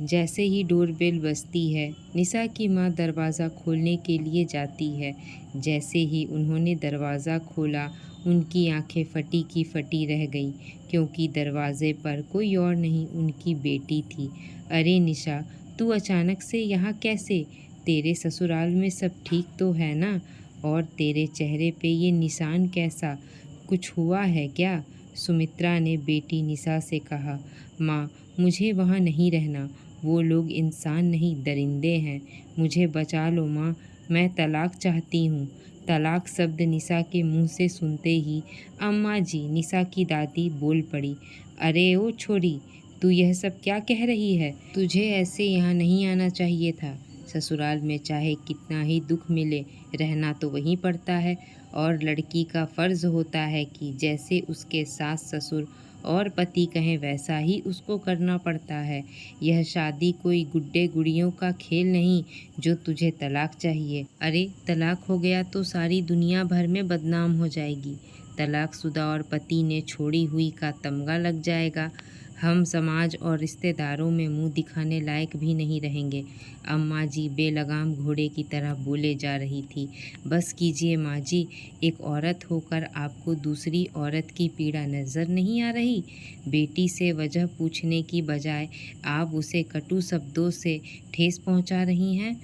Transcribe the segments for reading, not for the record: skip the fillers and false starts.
जैसे ही डोरबेल बजती है, निशा की माँ दरवाज़ा खोलने के लिए जाती है। जैसे ही उन्होंने दरवाज़ा खोला, उनकी आंखें फटी की फटी रह गईं, क्योंकि दरवाज़े पर कोई और नहीं, उनकी बेटी थी। अरे निशा, तू अचानक से यहाँ कैसे? तेरे ससुराल में सब ठीक तो है ना? और तेरे चेहरे पे ये निशान कैसा? कुछ हुआ है क्या? सुमित्रा ने बेटी निशा से कहा। माँ, मुझे वहाँ नहीं रहना। वो लोग इंसान नहीं, दरिंदे हैं। मुझे बचा लो माँ, मैं तलाक चाहती हूँ। तलाक शब्द निशा के मुंह से सुनते ही अम्मा जी, निशा की दादी, बोल पड़ी। अरे ओ छोरी, तू यह सब क्या कह रही है? तुझे ऐसे यहाँ नहीं आना चाहिए था। ससुराल में चाहे कितना ही दुख मिले, रहना तो वहीं पड़ता है। और लड़की का फ़र्ज़ होता है कि जैसे उसके सास ससुर और पति कहें वैसा ही उसको करना पड़ता है। यह शादी कोई गुड्डे गुड़ियों का खेल नहीं जो तुझे तलाक चाहिए। अरे तलाक हो गया तो सारी दुनिया भर में बदनाम हो जाएगी। तलाकशुदा और पति ने छोड़ी हुई का तमगा लग जाएगा। हम समाज और रिश्तेदारों में मुंह दिखाने लायक भी नहीं रहेंगे। अम्मा जी बेलगाम घोड़े की तरह बोले जा रही थी। बस कीजिए माँ जी, एक औरत होकर आपको दूसरी औरत की पीड़ा नज़र नहीं आ रही? बेटी से वजह पूछने की बजाय आप उसे कटु शब्दों से ठेस पहुँचा रही हैं,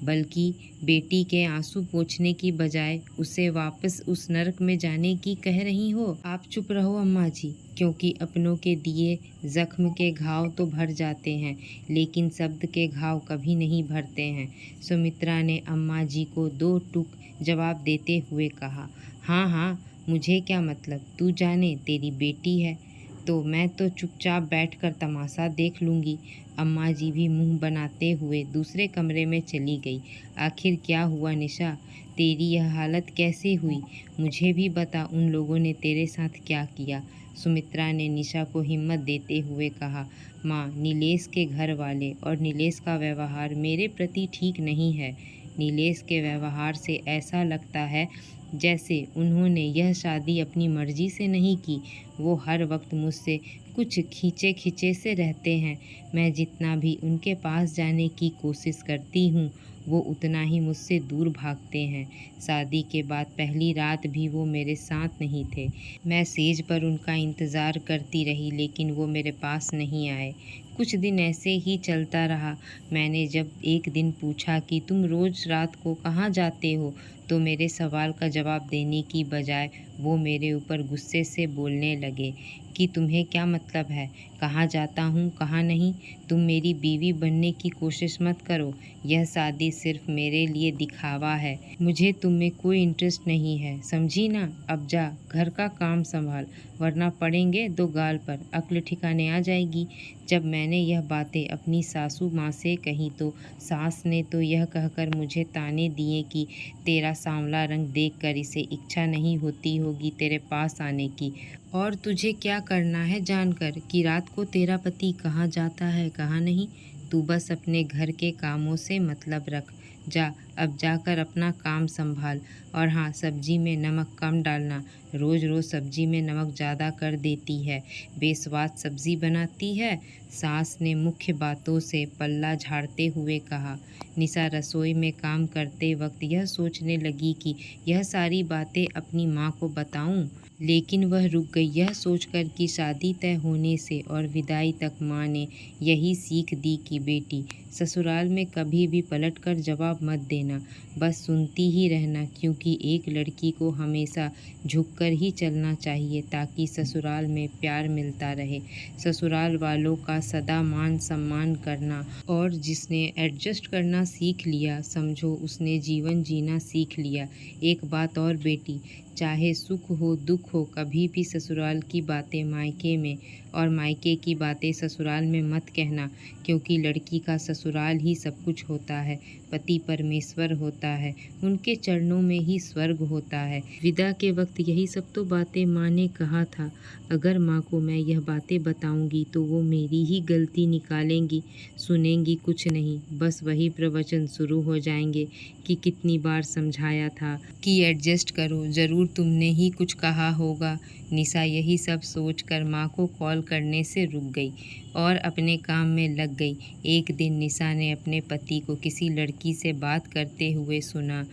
बल्कि बेटी के आंसू पोंछने की बजाय उसे वापस उस नरक में जाने की कह रही हो। आप चुप रहो अम्मा जी, क्योंकि अपनों के दिए जख्म के घाव तो भर जाते हैं, लेकिन शब्द के घाव कभी नहीं भरते हैं। सुमित्रा ने अम्मा जी को दो टूक जवाब देते हुए कहा। हाँ हाँ, मुझे क्या मतलब, तू जाने, तेरी बेटी है तो मैं तो चुपचाप बैठकर तमाशा देख लूँगी। अम्मा जी भी मुंह बनाते हुए दूसरे कमरे में चली गई। आखिर क्या हुआ निशा? तेरी यह हालत कैसे हुई? मुझे भी बता, उन लोगों ने तेरे साथ क्या किया? सुमित्रा ने निशा को हिम्मत देते हुए कहा। माँ, नीलेश के घर वाले और नीलेश का व्यवहार मेरे प्रति ठीक नहीं है। नीलेश के व्यवहार से ऐसा लगता है जैसे उन्होंने यह शादी अपनी मर्जी से नहीं की। वो हर वक्त मुझसे कुछ खींचे खींचे से रहते हैं। मैं जितना भी उनके पास जाने की कोशिश करती हूँ, वो उतना ही मुझसे दूर भागते हैं। शादी के बाद पहली रात भी वो मेरे साथ नहीं थे। मैं सेज पर उनका इंतज़ार करती रही, लेकिन वो मेरे पास नहीं आए। कुछ दिन ऐसे ही चलता रहा। मैंने जब एक दिन पूछा कि तुम रोज़ रात को कहाँ जाते हो, तो मेरे सवाल का जवाब देने की बजाय वो मेरे ऊपर गुस्से से बोलने लगे कि तुम्हें क्या मतलब है, कहाँ जाता हूँ कहाँ नहीं? तुम मेरी बीवी बनने की कोशिश मत करो। यह शादी सिर्फ मेरे लिए दिखावा है। मुझे तुम में कोई इंटरेस्ट नहीं है, समझी ना? अब जा, घर का काम संभाल, वरना पड़ेंगे दो गाल पर, अक्ल ठिकाने आ जाएगी। जब मैंने यह बातें अपनी सासू माँ से कही तो सास ने तो यह कहकर मुझे ताने दिए कि तेरा सांवला रंग देखकर इसे इच्छा नहीं होती होगी तेरे पास आने की। और तुझे क्या करना है जानकर कि रात को तेरा पति कहाँ जाता है कहाँ नहीं? तू बस अपने घर के कामों से मतलब रख। जा, अब जाकर अपना काम संभाल। और हाँ, सब्जी में नमक कम डालना। रोज़ रोज़ सब्जी में नमक ज़्यादा कर देती है, बेस्वाद सब्जी बनाती है। सास ने मुख्य बातों से पल्ला झाड़ते हुए कहा। निशा रसोई में काम करते वक्त यह सोचने लगी कि यह सारी बातें अपनी माँ को बताऊं, लेकिन वह रुक गई, यह सोचकर कि शादी तय होने से और विदाई तक माँ ने यही सीख दी कि बेटी, ससुराल में कभी भी पलटकर जवाब मत देना, बस सुनती ही रहना, क्योंकि एक लड़की को हमेशा झुककर ही चलना चाहिए ताकि ससुराल में प्यार मिलता रहे, ससुराल वालों का सदा मान सम्मान करना। और जिसने एडजस्ट करना सीख लिया, समझो उसने जीवन जीना सीख लिया। एक बात और बेटी, चाहे सुख हो दुख हो, कभी भी ससुराल की बातें मायके में और मायके की बातें ससुराल में मत कहना, क्योंकि लड़की का ससुराल ही सब कुछ होता है। पति परमेश्वर होता है, उनके चरणों में ही स्वर्ग होता है। विदा के वक्त यही सब तो बातें माँ ने कहा था। अगर माँ को मैं यह बातें बताऊंगी तो वो मेरी ही गलती निकालेंगी, सुनेंगी कुछ नहीं, बस वही प्रवचन शुरू हो जाएंगे कि कितनी बार समझाया था कि एडजस्ट करो, ज़रूर ज़रूर तुमने ही कुछ कहा होगा। निशा यही सब सोचकर माँ को कॉल करने से रुक गई और अपने काम में लग गई। एक दिन निशा ने अपने पति को किसी लड़की से बात करते हुए सुना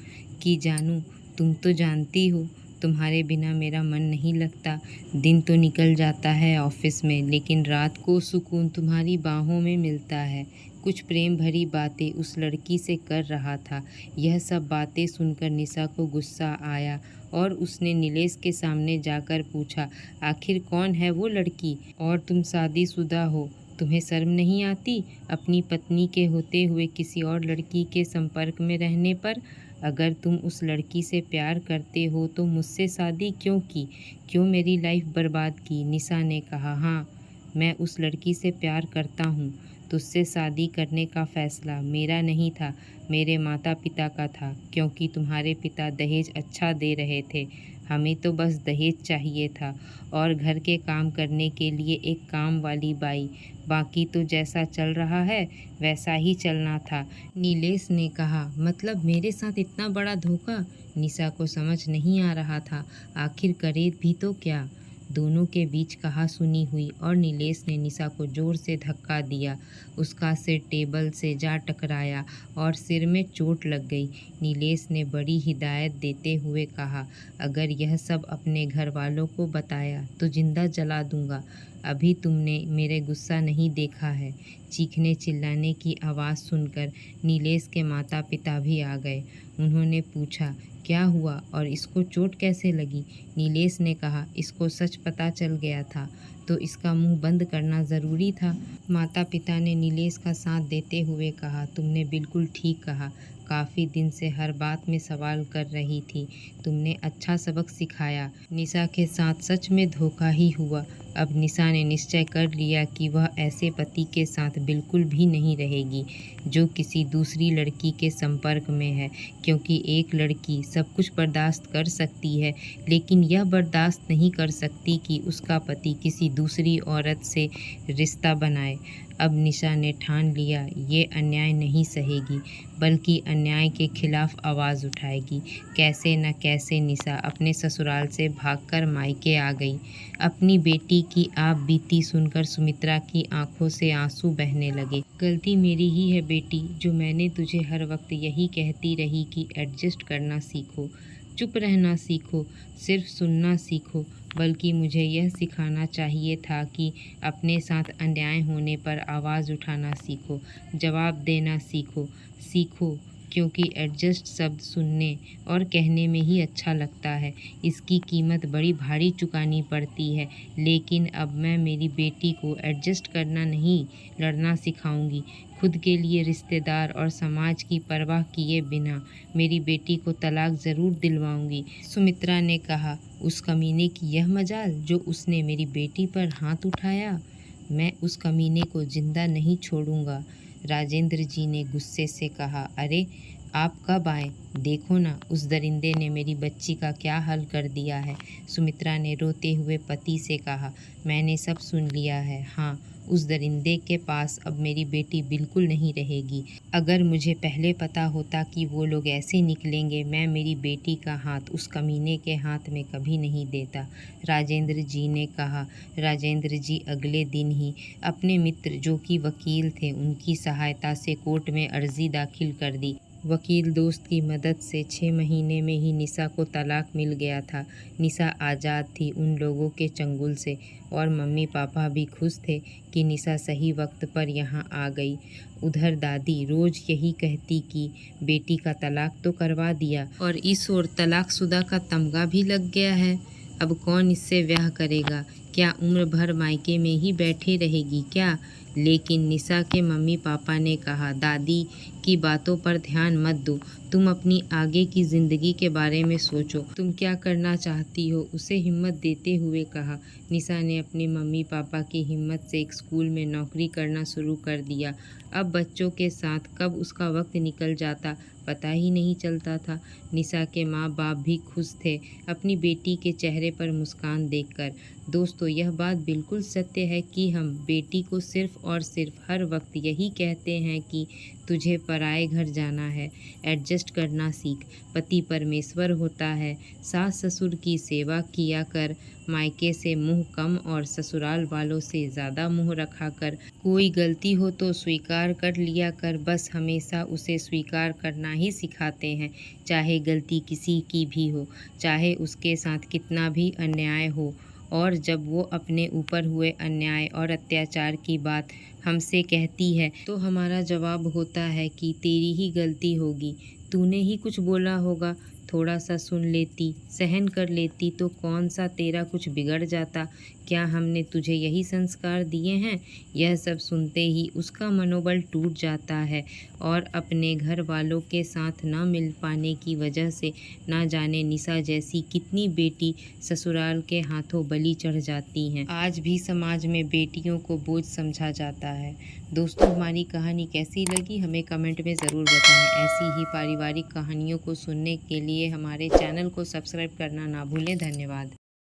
कि जानू, तुम तो जानती हो तुम्हारे बिना मेरा मन नहीं लगता। दिन तो निकल जाता है ऑफिस में, लेकिन रात को सुकून तुम्हारी बाहों में मिलता है। कुछ प्रेम भरी बातें उस लड़की से कर रहा था। यह सब बातें सुनकर निशा को गुस्सा आया और उसने नीलेश के सामने जाकर पूछा, आखिर कौन है वो लड़की? और तुम शादीशुदा हो, तुम्हें शर्म नहीं आती अपनी पत्नी के होते हुए किसी और लड़की के संपर्क में रहने पर? अगर तुम उस लड़की से प्यार करते हो तो मुझसे शादी क्यों की? क्यों मेरी लाइफ बर्बाद की? निशा ने कहा, हाँ, मैं उस लड़की से प्यार करता हूँ। तुझसे शादी करने का फैसला मेरा नहीं था, मेरे माता पिता का था, क्योंकि तुम्हारे पिता दहेज अच्छा दे रहे थे। हमें तो बस दहेज चाहिए था और घर के काम करने के लिए एक काम वाली बाई। बाकी तो जैसा चल रहा है वैसा ही चलना था। नीलेश ने कहा, मतलब मेरे साथ इतना बड़ा धोखा? निशा को समझ नहीं आ रहा था, आखिर करे भी तो क्या। दोनों के बीच कहा-सुनी हुई और नीलेश ने निशा को जोर से धक्का दिया। उसका सिर टेबल से जा टकराया और सिर में चोट लग गई। नीलेश ने बड़ी हिदायत देते हुए कहा, अगर यह सब अपने घर वालों को बताया तो जिंदा जला दूंगा। अभी तुमने मेरे गुस्सा नहीं देखा है। चीखने चिल्लाने की आवाज़ सुनकर नीलेश के माता पिता भी आ गए। उन्होंने पूछा, क्या हुआ और इसको चोट कैसे लगी? नीलेश ने कहा, इसको सच पता चल गया था तो इसका मुंह बंद करना ज़रूरी था। माता पिता ने नीलेश का साथ देते हुए कहा, तुमने बिल्कुल ठीक कहा। काफ़ी दिन से हर बात में सवाल कर रही थी। तुमने अच्छा सबक सिखाया। निशा के साथ सच में धोखा ही हुआ। अब निशा ने निश्चय कर लिया कि वह ऐसे पति के साथ बिल्कुल भी नहीं रहेगी जो किसी दूसरी लड़की के संपर्क में है, क्योंकि एक लड़की सब कुछ बर्दाश्त कर सकती है, लेकिन यह बर्दाश्त नहीं कर सकती कि उसका पति किसी दूसरी औरत से रिश्ता बनाए। अब निशा ने ठान लिया, ये अन्याय नहीं सहेगी, बल्कि अन्याय के खिलाफ आवाज़ उठाएगी। कैसे न कैसे निशा अपने ससुराल से भागकर मायके आ गई। अपनी बेटी की आप बीती सुनकर सुमित्रा की आंखों से आंसू बहने लगे। गलती मेरी ही है बेटी, जो मैंने तुझे हर वक्त यही कहती रही कि एडजस्ट करना सीखो, चुप रहना सीखो, सिर्फ सुनना सीखो। बल्कि मुझे यह सिखाना चाहिए था कि अपने साथ अन्याय होने पर आवाज़ उठाना सीखो, जवाब देना सीखो, क्योंकि एडजस्ट शब्द सुनने और कहने में ही अच्छा लगता है। इसकी कीमत बड़ी भारी चुकानी पड़ती है। लेकिन अब मैं मेरी बेटी को एडजस्ट करना नहीं, लड़ना सिखाऊंगी। खुद के लिए, रिश्तेदार और समाज की परवाह किए बिना मेरी बेटी को तलाक ज़रूर दिलवाऊंगी। सुमित्रा ने कहा, उस कमीने की यह मजाल जो उसने मेरी बेटी पर हाथ उठाया। मैं उस कमीने को जिंदा नहीं छोड़ूंगा। राजेंद्र जी ने गुस्से से कहा, अरे आप कब आए? देखो ना, उस दरिंदे ने मेरी बच्ची का क्या हाल कर दिया है। सुमित्रा ने रोते हुए पति से कहा, मैंने सब सुन लिया है। हाँ, उस दरिंदे के पास अब मेरी बेटी बिल्कुल नहीं रहेगी। अगर मुझे पहले पता होता कि वो लोग ऐसे निकलेंगे, मैं मेरी बेटी का हाथ उस कमीने के हाथ में कभी नहीं देता। राजेंद्र जी ने कहा। राजेंद्र जी अगले दिन ही अपने मित्र जो कि वकील थे, उनकी सहायता से कोर्ट में अर्जी दाखिल कर दी। वकील दोस्त की मदद से 6 महीने में ही निशा को तलाक मिल गया था। निशा आज़ाद थी उन लोगों के चंगुल से, और मम्मी पापा भी खुश थे कि निशा सही वक्त पर यहाँ आ गई। उधर दादी रोज़ यही कहती कि बेटी का तलाक तो करवा दिया, और इस ओर तलाकशुदा का तमगा भी लग गया है। अब कौन इससे ब्याह करेगा? क्या उम्र भर मायके में ही बैठे रहेगी क्या? लेकिन निशा के मम्मी पापा ने कहा, दादी की बातों पर ध्यान मत दो, तुम अपनी आगे की ज़िंदगी के बारे में सोचो। तुम क्या करना चाहती हो, उसे हिम्मत देते हुए कहा। निशा ने अपने मम्मी पापा की हिम्मत से एक स्कूल में नौकरी करना शुरू कर दिया। अब बच्चों के साथ कब उसका वक्त निकल जाता पता ही नहीं चलता था। निशा के माँ बाप भी खुश थे अपनी बेटी के चेहरे पर मुस्कान देखकर। दोस्तों, यह बात बिल्कुल सत्य है कि हम बेटी को सिर्फ और सिर्फ हर वक्त यही कहते हैं कि तुझे पराए घर जाना है, एडजस्ट करना सीख। पति परमेश्वर होता है। सास ससुर की सेवा किया कर, मायके से मुंह कम और ससुराल वालों से ज़्यादा मुंह रखा कर। कोई गलती हो तो स्वीकार कर लिया कर, बस हमेशा उसे स्वीकार करना ही सिखाते हैं, चाहे गलती किसी की भी हो, चाहे उसके साथ कितना भी अन्याय हो। और जब वो अपने ऊपर हुए अन्याय और अत्याचार की बात हमसे कहती है तो हमारा जवाब होता है कि तेरी ही गलती होगी, तूने ही कुछ बोला होगा, थोड़ा सा सुन लेती, सहन कर लेती तो कौन सा तेरा कुछ बिगड़ जाता। क्या हमने तुझे यही संस्कार दिए हैं? यह सब सुनते ही उसका मनोबल टूट जाता है और अपने घर वालों के साथ न मिल पाने की वजह से ना जाने निशा जैसी कितनी बेटी ससुराल के हाथों बलि चढ़ जाती हैं। आज भी समाज में बेटियों को बोझ समझा जाता है। दोस्तों, हमारी कहानी कैसी लगी हमें कमेंट में ज़रूर बताएं। ऐसी ही पारिवारिक कहानियों को सुनने के लिए हमारे चैनल को सब्सक्राइब करना ना भूलें। धन्यवाद।